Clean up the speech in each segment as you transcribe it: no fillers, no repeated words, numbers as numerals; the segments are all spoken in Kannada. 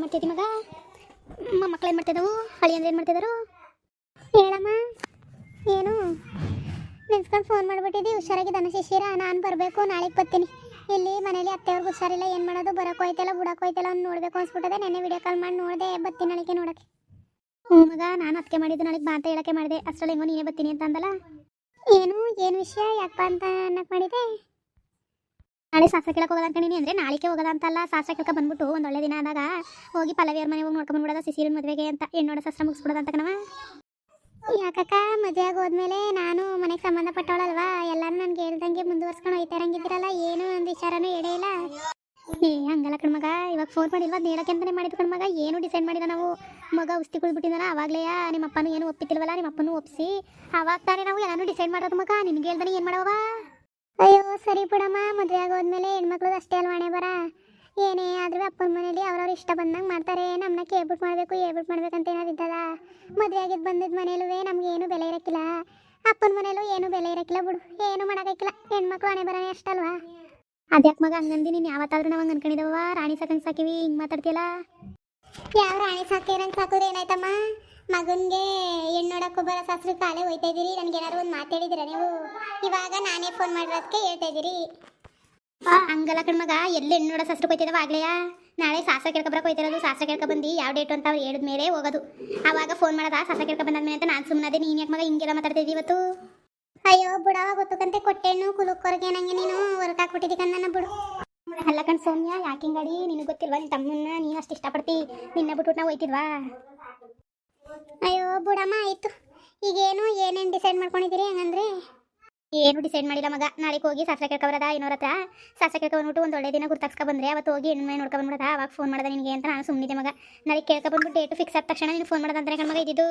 ಮಾಡ್ತಿದ್ದಿ ಮಗ? ಮಕ್ಕಳು ಏನು ಮಾಡ್ತಿದ್ದವು? ಹಳಿ ಅಂದ್ರೆ ಏನು ಮಾಡ್ತಿದ್ರು? ಹೇಳಮ್ಮ. ಏನು ನೆನ್ಸ್ಕೊಂಡು ಫೋನ್ ಮಾಡಿಬಿಟ್ಟಿದ್ದಿ? ಹುಷಾರಾಗಿದ್ದಾನೆ ಶಿಶಿರ? ನಾನು ಬರಬೇಕು, ನಾಳೆಗೆ ಬರ್ತೀನಿ. ಇಲ್ಲಿ ಮನೇಲಿ ಅತ್ತೆಯವ್ರಿಗೆ ಹುಷಾರಿಲ್ಲ, ಏನು ಮಾಡೋದು? ಬರೋಕೆ ಹೋಯ್ತಲ್ಲ ಬಿಡೋಕೆ ಹೋಯ್ತಲ್ಲ ಅವ್ನು ನೋಡಬೇಕು ಅನ್ಸ್ಬಿಟ್ಟದೆ. ನೆನ್ನೆ ವಿಡಿಯೋ ಕಾಲ್ ಮಾಡಿ ನೋಡಿದೆ, ಬರ್ತೀನಿ ನಾಳೆಗೆ ನೋಡೋಕ್ಕೆ. ಹ್ಞೂ ಮಗ, ನಾನು ಅದಕ್ಕೆ ಮಾಡಿದ್ದು ನಾಳೆಗೆ ಬಾ ಅಂತ ಹೇಳೋಕ್ಕೆ ಮಾಡಿದೆ. ಅಷ್ಟರಲ್ಲಿ ಹೆಂಗೋ ನೀನೇ ಬರ್ತೀನಿ ಅಂತ ಅಂದಲ್ಲ. ಏನು ವಿಷಯ? ಯಾಕಪ್ಪ ಅಂತ ಅನ್ನಕ್ಕೆ ಮಾಡಿದೆ? ನಾಳೆ ಶಾಸ್ತ್ರ ಕೇಳಕ್ಕೆ ಹೋಗೋದು ಅನ್ಕೊಂಡಿನಿ. ಅಂದರೆ ನಾಳೆಗೆ ಹೋಗೋದ ಅಂತಲ್ಲ, ಶಾಸ್ತ್ರ ಕೇಳಕ್ಕೆ ಬಂದ್ಬಿಟ್ಟು ಒಂದು ಒಳ್ಳೆ ದಿನ ಆದಾಗ ಹೋಗಿ ಪಲ್ಲವಿಯವ್ರ ಮನೆ ಹೋಗಿ ನೋಡ್ಕೊಂಡು ಬಂದ್ಬಿಡೋದ, ಶಿಶಿರನ ಮದುವೆಗೆ ಅಂತ ಹೆಣ್ಣೋಡ ಶಾಸ್ತ್ರ ಮುಗಿಸ್ಬಿಡೋದು ಅಂತ ಕಣವ. ಯಾಕಕ್ಕ ಮದುವೆ ಆಗೋದ್ಮೇಲೆ ನಾನು ಮನೆಗೆ ಸಂಬಂಧಪಟ್ಟವಳಲ್ವಾ, ಎಲ್ಲರೂ ನನಗೆ ಹೇಳ್ದಂಗೆ ಮುಂದುವರ್ಸ್ಕೊಂಡು ಹೋಯ್ತಾ ಇರಂಗಿದ್ದೀರಲ್ಲ, ಏನು ಒಂದು ವಿಚಾರನೂ ಹೇಳೇ ಇಲ್ಲ. ಹಂಗಲ್ಲ ಕಣ್ಮಗ, ಇವಾಗ ಫೋನ್ ಮಾಡಿಲ್ವ ಅದು ಹೇಳಕ್ಕೆ ಅಂತಲೇ ಮಾಡಿದ್ದು ಕಣ್ಮಗ. ಏನು ಡಿಸೈಡ್ ಮಾಡಿದ ನಾವು ಮಗ ಉಸ್ತಿ ಕುಳ್ಬಿಟ್ಟಿದ್ದಾನ ಅವಾಗಲೇ. ನಿಮ್ಮ ಅಪ್ಪನೂ ಏನು ಒಪ್ಪಿತಿಲ್ವಲ್ಲ, ನಿಮ್ಮ ಅಪ್ಪನೂ ಒಪ್ಪಿಸಿ ಅವಾಗ ತಾನೇ ನಾವು ಎಲ್ಲಾನು ಡಿಸೈಡ್ ಮಾಡೋದು ಮಗ. ನಿನ್ಗೆ ಹೇಳ್ದಾನೆ ಏನು ಮಾಡವ? ಅಯ್ಯೋ ಸರಿ ಬಿಡಮ್ಮ, ಮದುವೆ ಆಗೋದ್ಮೇಲೆ ಹೆಣ್ಮಕ್ಳು ಅಷ್ಟೇ ಅಲ್ವಾಣೆ ಬರ. ಏನೇ ಆದ್ರೂ ಅಪ್ಪನ ಮನೇಲಿ ಅವ್ರವ್ರು ಇಷ್ಟ ಬಂದಂಗೆ ಮಾಡ್ತಾರೆ. ನಮ್ಮನ್ನ ಕೇಳ್ಬಿಟ್ಟು ಮಾಡ್ಬೇಕಂತ ಏನಾದ್ರು ಇದ್ದದ? ಮದುವೆ ಆಗಿದ್ದು ಬಂದಿದ್ದು ಮನೇಲೂ ನಮ್ಗೆ ಏನು ಬೆಲೆ ಇರೋಕ್ಕಿಲ್ಲ, ಅಪ್ಪನ ಮನೇಲೂ ಏನು ಬೆಲೆ ಇರೋಕ್ಕಿಲ್ಲ ಬಿಡು. ಏನು ಮಾಡೋಕ್ಕಿಲ್ಲ, ಹೆಣ್ಮಕ್ಳು ಹಣೆ ಬರೋಣ ಅಷ್ಟಲ್ವಾ? ಅದ್ಯಾಕೆ ಮಗ ಹಂಗಂದು? ನೀನು ಯಾವತ್ತಾದ್ರೂ ನಾವು ಹಂಗೆ ಅನ್ಕೊಂಡಿದವ? ರಾಣಿ ಸಾಕಂಗೆ ಸಾಕಿವಿ, ಹಿಂಗೆ ಮಾತಾಡ್ತೀಯಲ್ಲ? ಯಾವ ರಾಣಿ ಸಾಕಿರಂಗೆ ಸಾಕೋದು ಏನಾಯ್ತಮ್ಮ? ಮಗನಿಗೆ ಹೆಣ್ಣು ನೋಡೋಕ್ಕೂ ಬರೋ ಶಾಸ್ತ್ರ ಕಾಲೇ ಹೋಯ್ತಾ ಇದ್ದೀರಿ. ನನಗೇನಾದ್ರು ಒಂದು ಮಾತಾಡಿದ್ದೀರಾ ನೀವು? ಇವಾಗ ನಾನೇ ಫೋನ್ ಮಾಡಿರೋದಕ್ಕೆ ಹೇಳ್ತಾ ಇದ್ದೀರಿ. ಹಂಗಲ್ಲ ಕಣ್ಮಗ, ಎಲ್ಲಿ ಹೆಣ್ಣು ನೋಡೋ ಶಾಸ್ತ್ರಕ್ಕೆ ಹೋಯ್ತಿದ್ದಾವ ಆಗ್ಲೆಯಾ? ನಾಳೆ ಶಾಸ್ತ್ರ ಕೇಳ್ಕೊಬರಕ್ಕೆ ಹೋಯ್ತಿರೋದು. ಶಾಸ್ತ್ರ ಕೇಳ್ಕೊಬಂದು ಯಾವ ಡೇಟು ಅಂತ ಅವ್ರು ಹೇಳಿದ ಮೇಲೆ ಹೋಗೋದು. ಆವಾಗ ಫೋನ್ ಮಾಡೋದಾ ಶಾಸ್ತ್ರ ಕೇಳ್ಕೊಬಂದಾದ್ಮೇಲೆ ಅಂತ ನಾನು ಸುಮ್ಮನೆ. ನೀನು ಯಾಕೆ ಮಗ ಹಿಂಗೆಲ್ಲ ಮಾತಾಡ್ತಿದ್ದೀವಿ ಇವತ್ತು? ಅಯ್ಯೋ ಬುಡವ, ಗೊತ್ತಕ್ಕಂತೆ ಕೊಟ್ಟೆಣ್ಣು ಕುಲುಕ್ಕೊರ್ಗೆ ನಂಗೆ ನೀನು ಹೊರಗೆ ಹಾಕ್ಬಿಟ್ಟಿದ್ದಿ ಕಣ್ಣ ಬಿಡು. ಅಲ್ಲ ಕಣ್ ಸೌಮ್ಯ, ಯಾಕೆ ಹಿಂಗಾಡಿ? ನಿನಗೆ ಗೊತ್ತಿಲ್ವಾ ನಿನ್ನ ತಮ್ಮನ್ನ ನೀನು ಅಷ್ಟು ಇಷ್ಟಪಡ್ತಿ? ನಿನ್ನ ಬಿಟ್ಬಿಟ್ಟು ನಾವು ಹೋಯ್ತಿದ್ವಾ? ಅಯ್ಯೋ ಬುಡಮ್ಮ, ಆಯಿತು. ಈಗೇನು ಏನೇನು ಡಿಸೈಡ್ ಮಾಡ್ಕೊಂಡಿದ್ದೀರಿ? ಹಂಗಂದ್ರೆ ಏನು ಡಿಸೈಡ್ ಮಾಡಿಲ್ಲ ಮಗ. ನಾಳೆಗೆ ಹೋಗಿ ಶಾಸ್ತ್ರ ಕೇಳ್ಕೊಬರದ ಇನ್ನೋರ ಹತ್ರ. ಶಾಸ್ತ್ರ ಕೇಳ್ಕೊಂಡ್ಬಿಟ್ಟು ಒಂದು ಒಳ್ಳೆ ದಿನ ಗುರ್ತಾಕ್ಸ್ಕೊ ಬಂದರೆ ಅವತ್ತು ಹೋಗಿ ಹೆಣ್ಣು ಮನೆ ನೋಡ್ಕೊಂಡ್ಬಿಡದ. ಅವಾಗ ಫೋನ್ ಮಾಡೋದ ನಿನಗೆ ಅಂತ ನಾನು ಸುಮ್ಮನಿದ್ದೆ ಮಗ. ನಾಳೆಗೆ ಕೇಳ್ಕೊಬಂದ್ಬಿಟ್ಟು ಡೇಟು ಫಿಕ್ಸ್ ಆದ ತಕ್ಷಣ ನೀನು ಫೋನ್ ಮಾಡೋದಂದ್ರೆ ಕಣ್ಮಗ ಇದ್ದಿದ್ದು.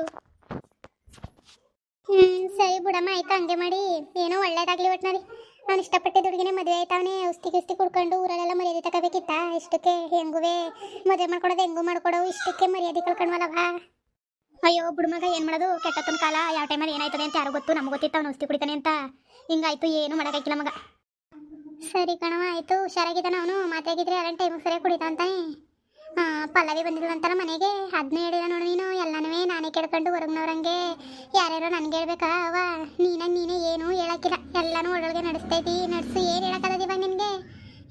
ಸರಿ ಬಿಡಮ್ಮ, ಆಯ್ತು ಹಂಗೆ ಮಾಡಿ. ಏನೋ ಒಳ್ಳೇದಾಗಲಿ ಒಟ್ಟಿನಲ್ಲಿ. ನಾನು ಇಷ್ಟಪಟ್ಟಿದ್ದ ಹುಡುಗಿನೇ ಮದುವೆ ಆಯ್ತಾವನೆ. ಔಸ್ತಿ ಕುಡ್ಕೊಂಡು ಊರಲ್ಲೆಲ್ಲ ಮರ್ಯಾದೆ ತಗೋಬೇಕಿತ್ತ? ಇಷ್ಟಕ್ಕೆ ಹೆಂಗುವೆ ಮದುವೆ ಮಾಡ್ಕೊಡೋದು, ಹೆಂಗೂ ಮಾಡ್ಕೊಡೋವು, ಇಷ್ಟಕ್ಕೆ ಮರ್ಯಾದೆ ಕಳ್ಕೊಂಡ್ವಲ್ಲವ. ಅಯ್ಯೋ ಬಿಡು ಮಗ, ಏನು ಮಾಡೋದು? ಕೆಟ್ಟತ್ತನ ಕಾಲ, ಯಾವ ಟೈಮಲ್ಲಿ ಏನಾಯ್ತದೆ ಅಂತ ಯಾರು ಗೊತ್ತು? ನಮ್ಗೆ ಗೊತ್ತಿತ್ತು ಅವ್ನು ಔಸ್ತಿ ಕುಡಿತಾನೆ ಅಂತ. ಹಿಂಗಾಯ್ತು, ಏನು ಮಾಡೋಕ್ಕಾಗಿಲ್ಲ ಮಗ. ಸರಿ ಕಣವ, ಆಯಿತು. ಹುಷಾರಾಗಿದ್ದಾನೆ ಅವನು. ಮಾತಾಗಿದ್ರೆ ಎಲ್ಲ ಟೈಮಿಗೆ ಸರಿಯಾಗಿ ಕುಡಿತಾ ಅಂತಾನೆ. ಪಲ್ಲವಿ ಬಂದಿಲ್ಲ ಅಂತಲ್ಲ ಮನೆಗೆ, ಅದನ್ನೇ ಹೇಳಿಲ್ಲ ನೋಡು ನೀನು. ಎಲ್ಲನೂ ನಾನೇ ಕೇಳ್ಕೊಂಡು ಹೊರಗ್ನವ್ರಂಗೆ ಯಾರ್ಯಾರೋ ನನಗೆ ಹೇಳ್ಬೇಕಾ? ಅವ ನೀನೇ ಏನೂ ಹೇಳಕ್ಕಿಲ್ಲ, ಎಲ್ಲನೂ ಒಳಗೆ ನಡೆಸ್ತೈತಿ. ನಡೆಸು, ಏನು ಹೇಳಕ್ಕದ ಇವಾಗ ನಿನಗೆ?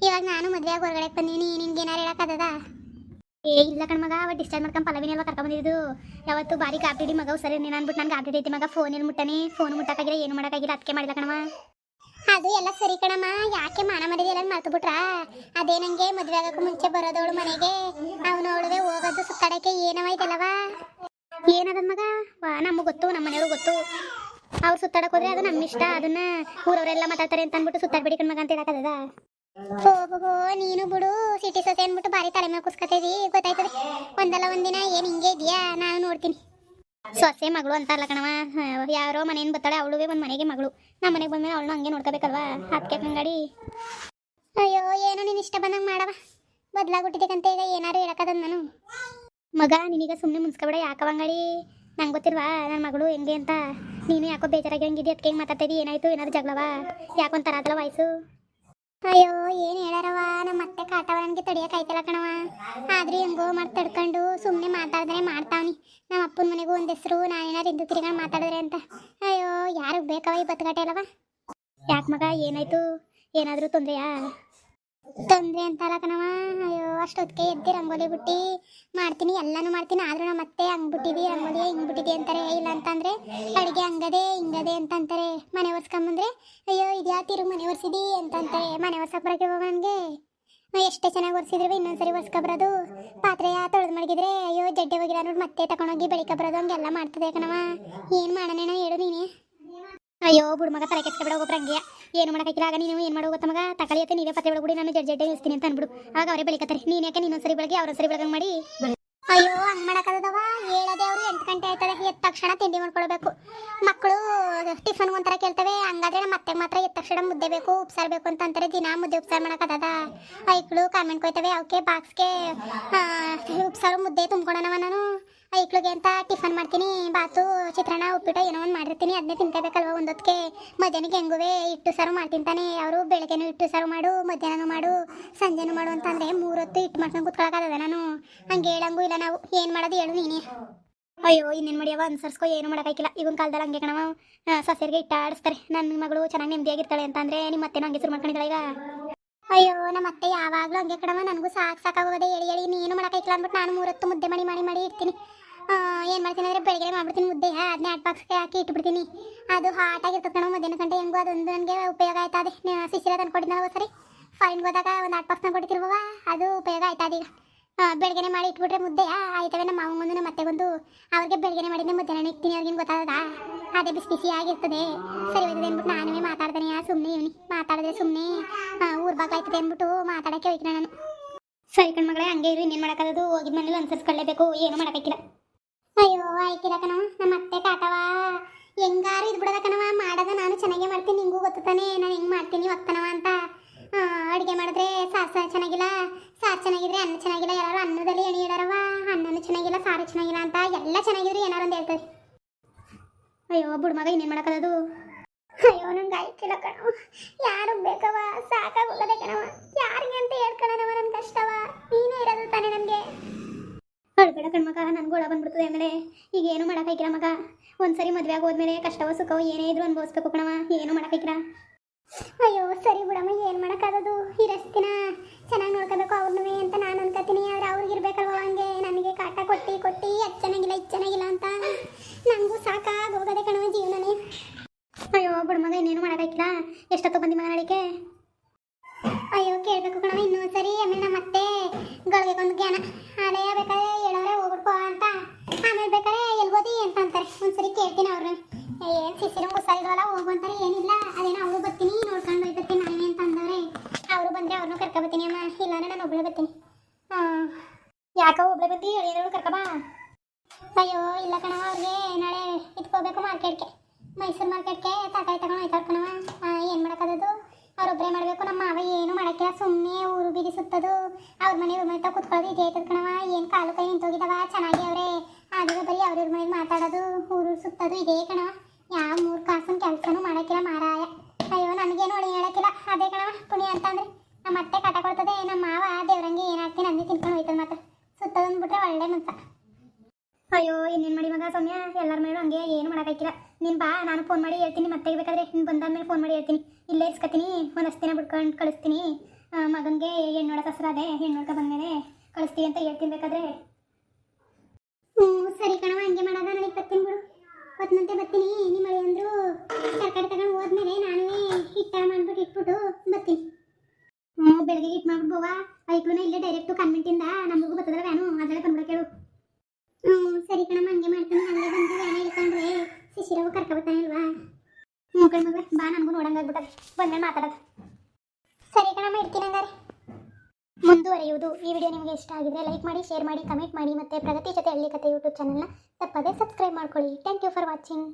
ಇವಾಗ ನಾನು ಮದುವೆಯಾಗಿ ಹೊರಗಡೆ ಬಂದೀನಿ, ನಿನ್ಗೆ ಏನಾರು ಹೇಳಕ್ಕದ? ಇಲ್ಲ ಕಣ್ಮಗ, ಅವ ಡಿಸ್ಚಾರ್ಜ್ ಮಾಡ್ಕೊಂಡು ಪಲ್ಲವಿನೆಲ್ಲ ಕರ್ಕೊಂಬಂದಿದ್ದು. ಯಾವತ್ತು ಬಾರಿ ಗಾಬ್ಡಿಡಿ ಮಗ ಸರಿ ನೀನು ಅಂದ್ಬಿಟ್ಟು ನನಗೆ ಗಾಬ್ಡಿಡಿ ಐತಿ ಮಗ. ಫೋನಲ್ಲಿ ಮುಟ್ಟನೆ, ಫೋನ್ ಮುಟ್ಟಕ್ಕಾಗಿಲ್ಲ, ಏನು ಮಾಡೋಕ್ಕಾಗಿಲ್ಲ, ಅದಕ್ಕೆ ಮಾಡಿಲ್ಲ ಕಣವ. ಅದು ಎಲ್ಲ ಸರಿ ಕಣಮ್ಮ, ಯಾಕೆ ಮಾನ ಮರ್ಯಾದೆ ಎಲ್ಲ ಮರ್ತು ಬಿಟ್ರಾ? ಅದೇ ನನಗೆ ಮದುವೆ ಆಗೋಕ್ಕೂ ಮುಂಚೆ ಬರೋದವಳು ಮನೆಗೆ, ಅವಳವೇ ಹೋಗೋದು ಸುತ್ತಾಡೋಕ್ಕೆ ಏನವಾಯ್ತಲ್ಲವ? ಏನದ ಮಗ? ನಮಗೆ ಗೊತ್ತು, ನಮ್ಮ ಮನೆಯವ್ರು ಗೊತ್ತು. ಅವ್ರು ಸುತ್ತಾಡಕ್ಕೆ ಹೋದ್ರೆ ಅದು ನಮ್ಮ ಇಷ್ಟ. ಅದನ್ನ ಊರವರೆಲ್ಲ ಮಾತಾಡ್ತಾರೆ ಅಂತ ಅಂದ್ಬಿಟ್ಟು ಸುತ್ತಾಡ್ಬಿಡಿ ಕಣ್ಮಗ ಅಂತ ಹೇಳಕ್ಕದ? ಹೋಗೋ ನೀನು ಬಿಡು. ಸಿಟಿ ಸೊಸೆ ಅಂದ್ಬಿಟ್ಟು ಬಾರಿ ತಲೆ ಮೇಲೆ ಕುಸ್ಕೊತೀವಿ, ಗೊತ್ತಾಯ್ತದೆ. ಒಂದಲ್ಲ ಒಂದಿನ ಏನು ಹಿಂಗೆ ಇದೆಯಾ? ನಾನು ನೋಡ್ತೀನಿ. ಸೊಸೆ ಮಗಳು ಅಂತ ಅಲ್ಲ ಕಣವ, ಯಾರೋ ಮನೇನು ಬರ್ತಾಳೆ, ಅವಳುವೆ ಒಂದು ಮನೆಗೆ ಮಗಳು. ನಮ್ಮ ಮನೆಗೆ ಬಂದ್ಮೇಲೆ ಅವಳನ್ನ ಹಂಗೆ ನೋಡ್ಕೋಬೇಕಲ್ವಾ? ಅದಕ್ಕೆ ಕಂಗಾಡಿ. ಅಯ್ಯೋ ಏನೋ ನೀನು ಇಷ್ಟ ಬಂದಂಗೆ ಮಾಡವ. ಬದಲಾಗ್ಬಿಟ್ಟಿದ್ದಕ್ಕಂತ ಈಗ ಏನಾರು ಹೇಳಕ್ಕದ ನಾನು? ಮಗ ನಿನಗ ಸುಮ್ಮನೆ ಮುನ್ಸ್ಕೊಬೇಡ, ಯಾಕವಂಗಡಿ? ನಂಗೆ ಗೊತ್ತಿಲ್ವಾ ನನ್ನ ಮಗಳು ಹೆಂಗೆ ಅಂತ? ನೀನು ಯಾಕೋ ಬೇಜಾರಾಗಿ ಹಂಗಿದ್ದಿ, ಅದಕ್ಕೆ ಹೆಂಗೆ ಮಾತಾಡ್ತಿದ್ದಿ? ಏನಾಯ್ತು? ಏನಾದ್ರು ಜಗಳವ? ಯಾಕೊಂಥರ ಅದಲ್ಲ ವಾಯ್ಸು? ಅಯ್ಯೋ ಏನು ಹೇಳಾರವ, ನಮ್ಮ ಮತ್ತೆ ಕಾಟವ ನನಗೆ ತಡಿಯೋಕ್ಕಾಯ್ತಲ್ಲ ಕಣವ. ಆದ್ರೂ ಹೆಂಗೋ ಮಾಡಿ ತಡ್ಕೊಂಡು ಸುಮ್ಮನೆ ಮಾತಾಡಿದ್ರೆ ಮಾಡ್ತಾವನಿ. ನಮ್ಮ ಅಪ್ಪನ ಮನೆಗೂ ಒಂದು ಹೆಸರು, ನಾನೇನಾರು ಇಂದು ತಿರ್ಕೊಂಡು ಮಾತಾಡಿದ್ರೆ ಅಂತ. ಅಯ್ಯೋ ಯಾರು ಬೇಕವ ಈ ಬತ್ಕಾಟೆ ಅಲ್ಲವ? ಯಾಕೆ ಮಗ ಏನಾಯ್ತು? ಏನಾದರೂ ತೊಂದರೆಯಾ? ತೊಂದರೆ ಅಂತಲ್ಲ ಕಣವ. ಅಯ್ಯೋ ಅಷ್ಟೊತ್ತಿಗೆ ಎದ್ದು ರಂಗೋಲಿ ಬಿಟ್ಟು ಮಾಡ್ತೀನಿ, ಎಲ್ಲನೂ ಮಾಡ್ತೀನಿ. ಆದ್ರೂ ನಮ್ಮ ಮತ್ತೆ ಹಂಗೆ ಬಿಟ್ಟಿದ್ದಿ, ರಂಗೋಲಿ ಹಿಂಗೆ ಬಿಟ್ಟಿದ್ದಿ ಅಂತಾರೆ. ಇಲ್ಲ ಅಂತಂದರೆ ಅಡುಗೆ ಹಂಗದೆ ಹಿಂಗದೆ ಅಂತಂತಾರೆ. ಮನೆ ಒರ್ಸ್ಕೊಂಬಂದ್ರೆ ಅಯ್ಯೋ ಇದ್ಯಾ ತಿರುಗಿ ಮನೆ ಒರೆಸಿದಿ ಅಂತಂತಾರೆ. ಮನೆ ಒರ್ಸಕ್ಕೆ ಬರೋಕೆ ಹೋಗ ನನಗೆ ಎಷ್ಟೇ ಚೆನ್ನಾಗಿ ಒರೆಸಿದ್ರೆ ಇನ್ನೊಂದ್ಸರಿ ಒರೆಸ್ಕೊಬರೋದು. ಪಾತ್ರೆ ತೊಳೆದು ಮಡಗಿದ್ರೆ ಅಯ್ಯೋ ಜಡ್ಡೆ ಹೋಗಿಲ್ಲ ನೋಡಿ ಮತ್ತೆ ತಗೊಂಡೋಗಿ ಬೆಳಿಕೊಬರೋದು, ಹಂಗೆಲ್ಲ ಮಾಡ್ತದೆ ಕಣವ. ಏನು ಮಾಡೋಣ ಹೇಳು ನೀನೇ? ಅಯ್ಯೋ ಬುಡು ಮಗ, ತಲೆ ಕೆಸ್ಕೊಬೇಡ, ಹೋಗ್ರ ಹಂಗೆ ಏನು ಮಾಡೋಕ್ಕಾಗಿಲ್ಲ. ಆಗ ನೀನು ಏನು ಮಾಡೋ ಗೊತ್ತ ಮಗ? ತಕಳಿಯತ್ತೆ ನೀವೇ ಪತ್ತೆ ಬೆಳಗುಡಿ, ನಾನು ಜಡ್ಡೆ ಇಳಿಸ್ತೀನಿ ಅಂತ ಅನ್ಬಿಡು. ಆಗ ಅವರೇ ಬೆಳಿಕತ್ತಾರೆ. ನೀನು ಯಾಕೆ ನೀನೊಂದ್ಸರಿ ಬೆಳಗ್ಗೆ ಅವ್ರೊಂದ್ಸರಿ ಬೆಳಗಂಗೆ ಮಾಡಿ? ಅಯ್ಯೋ ಹಂಗೆ ಮಾಡೋಕ್ಕದವ? ಹೇಳೋದೇ ಅವರು 8 ಗಂಟೆ ಆಯ್ತದೆ. ಎದ್ದ ತಕ್ಷಣ ತಿಂಡಿ ಮಾಡ್ಕೊಳ್ಬೇಕು. ಮಕ್ಕಳು ಟಿಫನ್ ಒಂಥರ ಕೇಳ್ತವೆ. ಹಂಗಾದ್ರೆ ನಮ್ಮ ಮತ್ತೆ ಮಾತ್ರ ಎದ್ದ ತಕ್ಷಣ ಮುದ್ದೆ ಬೇಕು, ಉಪ್ಸಾರು ಬೇಕು ಅಂತ ಅಂತಾರೆ. ದಿನ ಮುದ್ದೆ ಉಪ್ಸಾರು ಮಾಡೋಕ್ಕದ? ಐಕ್ಳು ಕಾಮೆಂಟ್ ಕೊಯ್ತವೆ, ಅವಕ್ಕೆ ಬಾಕ್ಸ್ಗೆ ಉಪ್ಸಾರು ಮುದ್ದೆ ತುಂಬ್ಕೊಳೋಣವ ನಾನು. ಐಕ್ಳಿಗೆ ಅಂತ ಟಿಫನ್ ಮಾಡ್ತೀನಿ, ಬಾತು ಚಿತ್ರಾನ್ನ ಉಪ್ಪಿಟ್ಟು ಏನೋ ಒಂದು ಮಾಡಿರ್ತೀನಿ, ಅದನ್ನೇ ತಿನ್ಕೋಬೇಕಲ್ವ ಒಂದೊತ್ತಿಗೆ. ಮಧ್ಯಾಹ್ನಕ್ಕೆ ಹೆಂಗುವೆ ಹಿಟ್ಟು ಸಾರು ಮಾಡ್ತಿಂತಾನೆ ಅವರು. ಬೆಳಗ್ಗೆನೂ ಹಿಟ್ಟು ಸಾರು ಮಾಡು, ಮಧ್ಯಾಹ್ನನೂ ಮಾಡು, ಸಂಜೆನೂ ಮಾಡು ಅಂತಂದರೆ 3 ಹೊತ್ತು ಹಿಟ್ಟು ಮಾಡ್ಕೊಂಡು ಕೂತ್ಕೊಳ್ಳೋಕ್ಕಾಗದ ನಾನು? ಹಂಗೆ ಹೇಳಂಗೂ ಇಲ್ಲ ನಾವು. ಏನು ಮಾಡೋದು ಹೇಳು ನೀನೇ. ಅಯ್ಯೋ ಇನ್ನೇನು ಮಾಡಿಯವ ಅನ್ಸರ್ಸ್ಕೊ, ಏನು ಮಾಡೋಕ್ಕಾಗಿಲ್ಲ. ಈಗಿನ ಕಾಲದಲ್ಲಿ ಹಂಗೆ ಕಣವ, ಸೊಸೆಯರಿಗೆ ಹಿಟ್ಟು ಆಡಿಸ್ತಾರೆ. ನನ್ನ ಮಗಳು ಚೆನ್ನಾಗಿ ನೆಮ್ಮದಿಯಾಗಿರ್ತಾಳೆ ಅಂತ ಅಂದರೆ ನಿಮ್ಮ ಅತ್ತೆನೂ ಹಂಗೆ ಶುರು ಮಾಡ್ಕೊಂಡಿದ್ದಾಳೆ ಈಗ. ಅಯ್ಯೋ ನಮ್ಮ ಅತ್ತೆ ಯಾವಾಗಲೂ ಹಂಗೆ ಕಣವ, ನನಗೂ ಸಾಕಾಗೋದೆ ಹೇಳಿ ಹೇಳಿ. ನೀನು ಮಾಡೋಕ್ಕಾಗಿಲ್ಲ ಅಂದ್ಬಿಟ್ಟು ನಾನು 3 ಹೊತ್ತು ಮುದ್ದೆ ಮಾಡಿ ಇಡ್ತೀನಿ. ಏನು ಮಾಡ್ತೀನಿ ಅಂದರೆ ಬೆಳಗ್ಗೆ ಮಾಡ್ಬಿಡ್ತೀನಿ ಮುದ್ದೆ, ಅದನ್ನೇ ಹಾಟ್ ಬಾಕ್ಸ್ಗೆ ಹಾಕಿ ಇಟ್ಬಿಡ್ತೀನಿ. ಅದು ಹಾಟಾಗಿರ್ತದೆ ಕಣವ. ಮಧ್ಯಾಹ್ನ ಗಂಟೆ ಹೆಂಗೋ ಅದೊಂದು ನನಗೆ ಉಪಯೋಗ ಆಯ್ತದೆ. ಶಿಶಿರ ತಂದ್ಕೊಟ್ಟಿದ್ನಲ್ವ ಸರಿ, ಫೈನ್ಗೆ ಹೋದಾಗ ಒಂದು ಹಾಟ್ ಬಾಕ್ಸ್ ತಂದ್ಕೊಟ್ಟಿರ್ಬವ, ಅದು ಉಪಯೋಗ ಆಯ್ತದೆ ಈಗ. ಬೆಳಗ್ಗೆ ಮಾಡಿ ಇಟ್ಬಿಟ್ರೆ ಮುದ್ದೆ ಆಯ್ತವೆ. ನಮ್ಮ ಮಾವಂಗೊಂದು ನಮ್ಮ ಅತ್ತೆಗೊಂದು. ಅವ್ರಿಗೆ ಬೆಳಗ್ಗೆ ಮಾಡಿದ್ದೆ ಮಧ್ಯಾಹ್ನ ಇಡ್ತೀನಿ, ಅವ್ರಿಗೇನು ಗೊತ್ತಾಗದ? ಅದೇ ಬಿಸಿ ಬಿಸಿ ಆಗಿರ್ತದೆ, ಸರಿ ಹೋಯ್ತದೆ ಅಂದ್ಬಿಟ್ಟು ನಾನೇ ಮಾತಾಡ್ತಾನೆ. ಸುಮ್ಮನೆ ಇವನಿ ಮಾತಾಡಿದ್ರೆ ಸುಮ್ಮನೆ ಊರ್ ಭಾಗ ಆಯ್ತದೆ ಅಂದ್ಬಿಟ್ಟು ಮಾತಾಡೋಕ್ಕೆ ಹೋಯ್ತು ನಾನು. ಸರಿ ಕಣ್ಮಗಳೇ, ಹಂಗೆ ಇರು, ಇನ್ನೇನು ಮಾಡೋಕ್ಕಾಗೋದು? ಹೋಗಿದ ಮನೇಲಿ ಅನ್ಸರ್ಸ್ಕೊಳ್ಳೇಬೇಕು, ಏನು ಮಾಡೋಕ್ಕಾಗಿಲ್ಲ. ಅಯ್ಯೋ ಆಯ್ತಿಲ್ಲ ಕಣವ, ನಮ್ಮ ಅತ್ತೆ ಕಾಟವ ಹೆಂಗಾರು ಇದು ಬಿಡೋದ ಕಣವ. ಮಾಡೋದ ನಾನು ಚೆನ್ನಾಗೇ ಮಾಡ್ತೀನಿ, ನಿಂಗೂ ಗೊತ್ತಾನೆ ನಾನು ಹೆಂಗೆ ಮಾಡ್ತೀನಿ ಹೋಗ್ತಾನವ ಅಂತ. ಅಡುಗೆ ಮಾಡಿದ್ರೆ ಸಾರು ಚೆನ್ನಾಗಿಲ್ಲ, ಸಾರು ಚೆನ್ನಾಗಿದ್ರೆ ಅನ್ನ ಚೆನ್ನಾಗಿಲ್ಲ, ಎಲ್ಲರೂ ಅನ್ನದಲ್ಲಿ ಎಣೆ ಇಡಾರವ. ಅನ್ನನೂ ಚೆನ್ನಾಗಿಲ್ಲ, ಸಾರು ಚೆನ್ನಾಗಿಲ್ಲ ಅಂತ. ಎಲ್ಲ ಚೆನ್ನಾಗಿದ್ರೆ ಏನಾರು ಒಂದು ಹೇಳ್ತಾರೆ. ಅಯ್ಯೋ ಬುಡ್ಮಗ ಇನ್ನೇನು ಮಾಡೋಕ್ಕದು? ಅಯ್ಯೋ ನಂಗೆ ಆಯ್ತಿಲ್ಲ ಕಣವ, ಯಾರು ಬೇಕವ? ಸಾಕಾಗೋಗದೆ ಕಣವ, ಯಾರಿಗೆ ಅಂತ ಹೇಳ್ಕೊಳ್ಳೋಣವ ನನ್ನ ಕಷ್ಟವ. ನೀನೇ ಇರೋದು ತಾನೇ ನನಗೆ. ಅಳ್ಬೇಡ ಕಣ್ಮಗ, ನನಗೂ ಒಳ ಬಂದ್ಬಿಡ್ತದೆ ಆಮೇಲೆ. ಈಗ ಏನು ಮಾಡೋಕ್ಕಾಗಿಲ್ಲ ಮಗ. ಒಂದ್ಸರಿ ಮದುವೆ ಆಗೋದ್ಮೇಲೆ ಕಷ್ಟವ ಸುಖವು ಏನೇ ಇದ್ರು ಅನ್ಭವಿಸ್ಬೇಕು ಕಣವ, ಏನು ಮಾಡೋಕ್ಕಾಗಿಲ್ಲ. ಅಯ್ಯೋ ಸರಿ ಬಿಡಮ್ಮ, ಏನು ಮಾಡೋಕ್ಕಾಗೋದು? ಇರಷ್ಟು ದಿನ ಚೆನ್ನಾಗಿ ನೋಡ್ಕೋಬೇಕು ಅವ್ರನ್ನೂ ಅಂತ ನಾನು ಅನ್ಕೋತೀನಿ. ಆದರೆ ಅವ್ರಿಗಿರ್ಬೇಕಲ್ವ ಹಂಗೆ ನನಗೆ ಕಾಟ ಕೊಟ್ಟು ಅದು ಚೆನ್ನಾಗಿಲ್ಲ ಇದು ಚೆನ್ನಾಗಿಲ್ಲ ಅಂತ. ನನಗೂ ಸಾಕಾಗೋಗದೆ ಕಣವ ಜೀವನನೇ. ಅಯ್ಯೋ ಬಿಡ್ಮಗ, ಇನ್ನೇನು ಮಾಡೋಕ್ಕಾಗಿಲ್ಲ. ಎಷ್ಟೊತ್ತು ಬಂದಿ ಮಗ ನಾಳಿಕೆ? ಅಯ್ಯೋ ಕೇಳಬೇಕು ಕಣವ ಇನ್ನೂ ಸರಿ. ಆಮೇಲೆ ನಮ್ಮ ಅತ್ತೆ ಗಳಿಗೆಗೊಂದು ಜ್ಞಾನ ಅದೇ ಬೇಕಾದ್ರೆ ಹೇಳೋರೆ ಹೋಗ್ಬಿಡ್ಕೋ ಅಂತ. ಆಮೇಲೆ ಬೇಕಾದ್ರೆ ಎಲ್ಗೋದಿ ಅಂತ ಅಂತಾರೆ. ಒಂದ್ಸರಿ ಕೇಳ್ತೀನಿ ಅವ್ರನ್ನ, ಏನು ಶಿಶಿರ ಹುಷಾರಿಲ್ವಲ್ಲ ಹೋಗು ಅಂತಾರೆ. ಏನಿಲ್ಲ ಅದೇನೋ ಅವರು ಬರ್ತೀನಿ ನೋಡ್ಕೊಂಡು ಹೋಗ್ಬರ್ತೀನಿ ನಾನೇ ಅಂತ ಅಂದವ್ರೆ. ಅವರು ಬಂದರೆ ಅವ್ರನ್ನೂ ಕರ್ಕೊಬರ್ತೀನಿ ಅಮ್ಮ, ಇಲ್ಲಾಂದ್ರೆ ನಾನು ಒಬ್ಬಳೇ ಬರ್ತೀನಿ. ಯಾಕೋ ಒಬ್ಬಳೇ ಬಂದು ಹೇಳಿರೋಳು ಕರ್ಕೊಬಾ. ಅಯ್ಯೋ ಇಲ್ಲ ಕಣವ, ಅವ್ರಿಗೆ ನಾಳೆ ಇಟ್ಕೋಬೇಕು ಮಾರ್ಕೆಟ್ಗೆ, ಮೈಸೂರು ಮಾರ್ಕೆಟ್ಗೆ ತರಕಾರಿ ತಗೊಂಡು ಹೋಯ್ತಾರ ಕಣವ. ಏನು ಮಾಡೋಕ್ಕದು? ಅವ್ರೊಬ್ಬರೇ ಮಾಡಬೇಕು. ನಮ್ಮ ಮಾವ ಏನು ಮಾಡೋಕ್ಕಿಲ್ಲ, ಸುಮ್ಮನೆ ಊರು ಬೀದಿ ಸುತ್ತದು, ಅವ್ರ ಮನೆ ಮನೆ ಕುತ್ಕೊಳ್ಳೋದು ಇದೇ ಆಯ್ತದ ಕಣವ. ಏನು ಕಾಲು ಕೈ ನಿಂತೋಗಿದಾವ, ಚೆನ್ನಾಗಿ ಅವರೇ ಆದ್ರೆ ಬರೀ ಅವ್ರ ಮನೇಲಿ ಮಾತಾಡೋದು, ಊರು ಸುತ್ತದು ಇದೇ ಕಣವ. ಯಾವ 3 ಕಾಸಿನ ಕೆಲಸನೂ ಮಾಡೋಕ್ಕಿಲ್ಲ ಮಾರಾಯ. ಅಯ್ಯೋ ನನಗೇನು ಒಳ್ಳೆ ಹೇಳೋಕ್ಕಿಲ್ಲ. ಅದೇ ಕಣವ ಪುಣ್ಯ ಅಂತಂದ್ರೆ. ನಮ್ಮ ಅತ್ತೆ ಕಾಟ ಕೊಡ್ತದೆ, ನಮ್ಮ ಮಾವ ದೇವ್ರಂಗೆ ಏನಾಗ್ತೀನಿ ಅಂದೇ ತಿನ್ಕೊಂಡು ಹೋಯ್ತದೆ ಮಾತ್ರ. ಸುತ್ತದೊಂದು ಬಿಟ್ರೆ ಒಳ್ಳೆ ಮನ್ಸ. ಅಯ್ಯೋ ಇನ್ನೇನು ಮಾಡಿ ಮಗ ಸೌಮ್ಯ, ಎಲ್ಲರ ಮೇಲೂ ಹಂಗೆ ಏನು ಮಾಡೋಕ್ಕಾಗಿಲ್ಲ. ನೀನು ಬಾ, ನಾನು ಫೋನ್ ಮಾಡಿ ಹೇಳ್ತೀನಿ. ಮತ್ತೆ ಬೇಕಾದ್ರೆ ನೀನು ಬಂದಾದ್ಮೇಲೆ ಫೋನ್ ಮಾಡಿ ಹೇಳ್ತೀನಿ. ಇಲ್ಲೇ ಇಸ್ಕೊತೀನಿ, ಒಂದಷ್ಟು ದಿನ ಬಿಡ್ಕೊಂಡು ಕಳಿಸ್ತೀನಿ. ಮಗನಿಗೆ ಹೆಣ್ಣು ನೋಡೋಕೆ ಹಸ್ರಾದೆ, ಹೆಣ್ಣು ನೋಡ್ಕೊ ಬಂದಮೇಲೆ ಕಳಿಸ್ತೀವಿ ಅಂತ ಹೇಳ್ತೀನಿ ಬೇಕಾದ್ರೆ. ಸರಿ ಕಣವ, ಹಂಗೆ ಮಾಡೋದ. ನನಗೆ ಬರ್ತೀನಿ ಬಿಡು, ಹೊತ್ತಿನಂತೆ ಬರ್ತೀನಿ. ನಿಮ್ಮ ಮಳೆ ಅಂದರು ತರಕಾರಿ ತಗೊಂಡು ಹೋದ್ಮೇಲೆ ನಾನೇ ಹಿಟ್ಟ ಮಾಡ್ಬಿಟ್ಟು ಇಟ್ಬಿಟ್ಟು ಬರ್ತೀನಿ. ಬೆಳಗ್ಗೆ ಹಿಟ್ಟು ಮಾಡ್ಬಿಟ್ಟು ಬೋವಾ. ಐಕ್ಳನ್ನ ಇಲ್ಲೇ ಡೈರೆಕ್ಟು ಕಾನ್ವೆಂಟಿಂದ ನಮಗೂ ಬರ್ತದಲ್ಲ ವ್ಯಾನು, ಅದರಲ್ಲೇ ಬಂದ್ಬಿಡೋ ಕೇಳು. ಸರಿ ಕಣಮ್ಮ, ಹಂಗೆ ಮಾಡ್ತಾನೆ. ಹಂಗೆ ಬಂದು ವ್ಯಾನ ಇಳ್ಕೊಂಡ್ರೆ ಶಿಶಿರವು ಕರ್ಕೊಬರ್ತಾನೆ ಅಲ್ವಾ? ಕಣ್ಮಗ ಬಾ, ನನಗೂ ನೋಡಂಗಾಗ್ಬಿಟ್ಟದೆ, ಬಂದ್ಮೇಲೆ ಮಾತಾಡೋದು. ಸರಿ ಕಣಮ್ಮ, ಇಡ್ತೀನಿ ಹಂಗಾರೆ. ಮುಂದುವರಿಯುವುದು. ಈ ವಿಡಿಯೋ ನಿಮಗೆ ಇಷ್ಟ ಆಗಿದ್ರೆ ಲೈಕ್ ಮಾಡಿ, ಶೇರ್ ಮಾಡಿ, ಕಮೆಂಟ್ ಮಾಡಿ, ಮತ್ತು ಪ್ರಗತಿ ಜೊತೆ ಹಳ್ಳಿ ಕತೆ ಯೂಟ್ಯೂಬ್ ಚಾನಲ್ನ ತಪ್ಪದೇ ಸಬ್ಸ್ಕ್ರೈಬ್ ಮಾಡ್ಕೊಳ್ಳಿ. Thank you for watching.